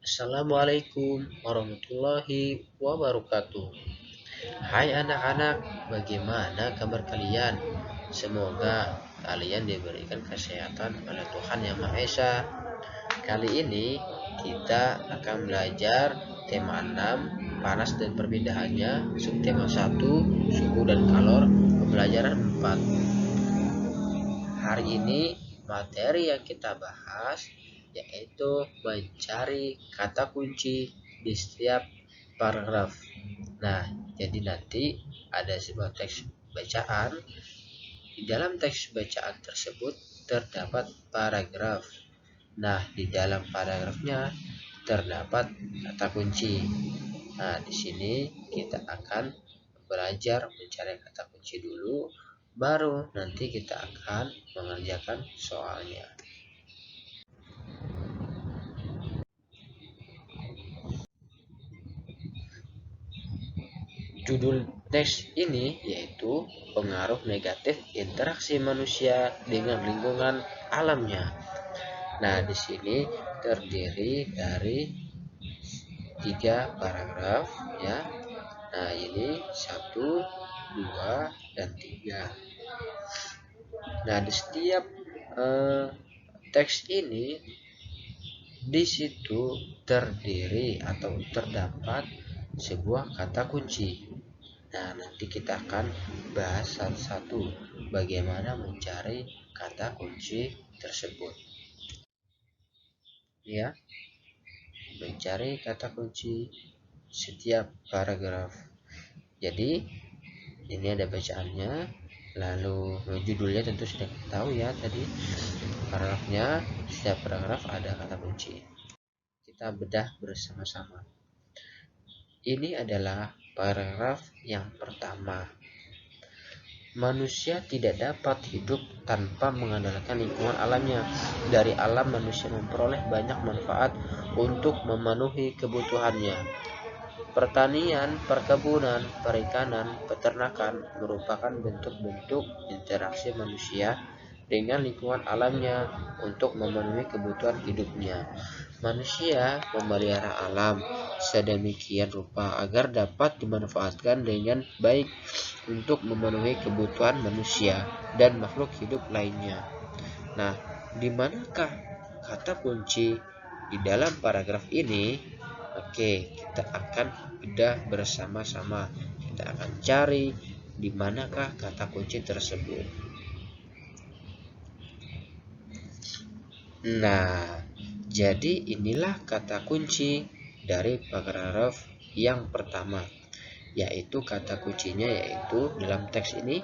Assalamualaikum warahmatullahi wabarakatuh. Hai anak-anak, bagaimana kabar kalian? Semoga kalian diberikan kesehatan oleh Tuhan Yang Maha Esa. Kali ini kita akan belajar tema 6, panas dan perpindahannya, subtema 1, suhu dan kalor, pembelajaran 4. Hari ini materi yang kita bahas yaitu mencari kata kunci di setiap paragraf. Nah, jadi nanti ada sebuah teks bacaan. Di dalam teks bacaan tersebut terdapat paragraf. Nah, di dalam paragrafnya terdapat kata kunci. Nah, di sini kita akan belajar mencari kata kunci dulu, baru nanti kita akan mengerjakan soalnya. Judul teks ini yaitu pengaruh negatif interaksi manusia dengan lingkungan alamnya. Nah, di sini terdiri dari 3 paragraf ya. Nah, ini 1, 2, dan 3. Nah, di setiap teks ini di situ terdiri atau terdapat sebuah kata kunci. Nah, nanti kita akan bahas satu-satu bagaimana mencari kata kunci tersebut. Ya, mencari kata kunci setiap paragraf. Jadi, ini ada bacaannya, lalu judulnya tentu sudah tahu ya tadi. Paragrafnya, setiap paragraf ada kata kunci. Kita bedah bersama-sama. Ini adalah paragraf yang pertama. Manusia tidak dapat hidup tanpa mengandalkan lingkungan alamnya. Dari alam manusia memperoleh banyak manfaat untuk memenuhi kebutuhannya. Pertanian, perkebunan, perikanan, peternakan merupakan bentuk-bentuk interaksi manusia dengan lingkungan alamnya untuk memenuhi kebutuhan hidupnya. Manusia memelihara alam sedemikian rupa agar dapat dimanfaatkan dengan baik untuk memenuhi kebutuhan manusia dan makhluk hidup lainnya. Nah, di manakah kata kunci di dalam paragraf ini? Oke, kita akan bedah bersama-sama. Kita akan cari di manakah kata kunci tersebut. Nah, jadi inilah kata kunci dari paragraf yang pertama, yaitu kata kuncinya yaitu dalam teks ini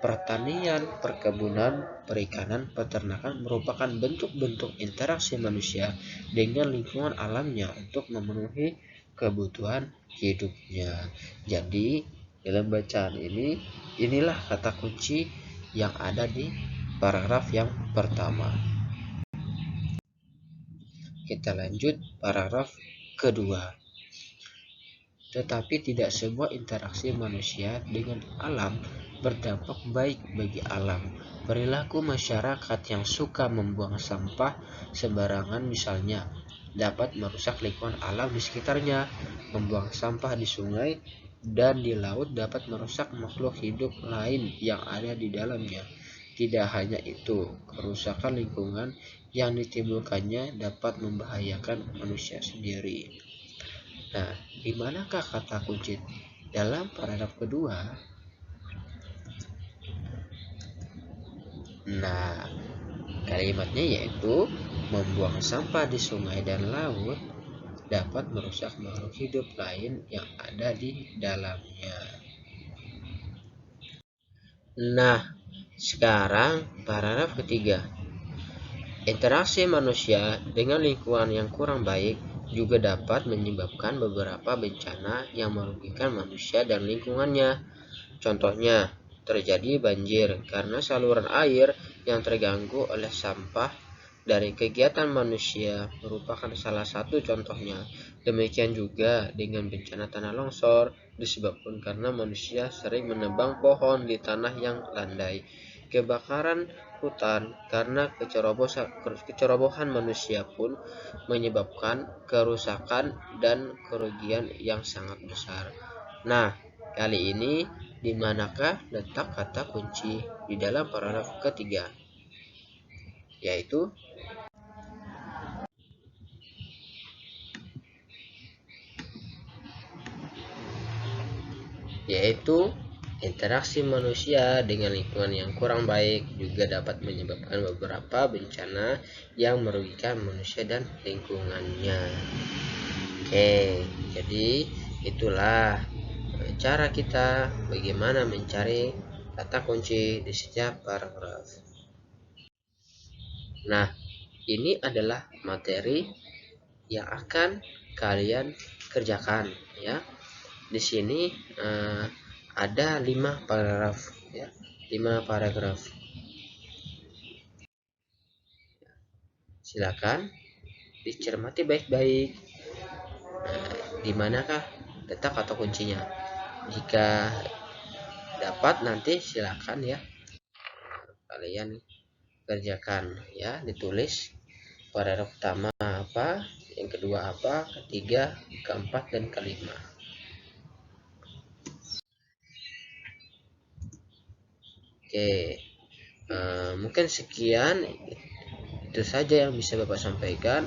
pertanian, perkebunan, perikanan, peternakan merupakan bentuk-bentuk interaksi manusia dengan lingkungan alamnya untuk memenuhi kebutuhan hidupnya. Jadi, dalam bacaan ini, inilah kata kunci yang ada di paragraf yang pertama. Kita lanjut paragraf kedua. Tetapi tidak semua interaksi manusia dengan alam berdampak baik bagi alam. Perilaku masyarakat yang suka membuang sampah sembarangan misalnya dapat merusak lingkungan alam di sekitarnya. Membuang sampah di sungai dan di laut dapat merusak makhluk hidup lain yang ada di dalamnya. Tidak hanya itu, kerusakan lingkungan yang ditimbulkannya dapat membahayakan manusia sendiri. Nah, di manakah kata kunci dalam paragraf kedua? Nah, kalimatnya yaitu membuang sampah di sungai dan laut dapat merusak makhluk hidup lain yang ada di dalamnya. Nah, sekarang paragraf ketiga. Interaksi manusia dengan lingkungan yang kurang baik juga dapat menyebabkan beberapa bencana yang merugikan manusia dan lingkungannya. Contohnya, terjadi banjir karena saluran air yang terganggu oleh sampah dari kegiatan manusia merupakan salah satu contohnya. Demikian juga dengan bencana tanah longsor disebabkan karena manusia sering menebang pohon di tanah yang landai. Kebakaran ketakutan karena kecerobohan manusia pun menyebabkan kerusakan dan kerugian yang sangat besar. Nah, kali ini di manakah letak kata kunci di dalam paragraf ketiga? Yaitu interaksi manusia dengan lingkungan yang kurang baik juga dapat menyebabkan beberapa bencana yang merugikan manusia dan lingkungannya. Oke, jadi itulah cara kita bagaimana mencari kata kunci di setiap paragraf. Nah, ini adalah materi yang akan kalian kerjakan ya. Di sini ada 5 paragraf ya, 5 paragraf. Silakan dicermati baik-baik. Di manakah letak kata kuncinya? Jika dapat nanti silakan ya kalian kerjakan ya, ditulis paragraf pertama apa, yang kedua apa, ketiga, keempat, dan kelima. Oke, mungkin sekian itu saja yang bisa Bapak sampaikan.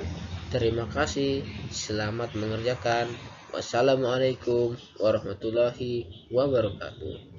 Terima kasih, selamat mengerjakan. Wassalamualaikum warahmatullahi wabarakatuh.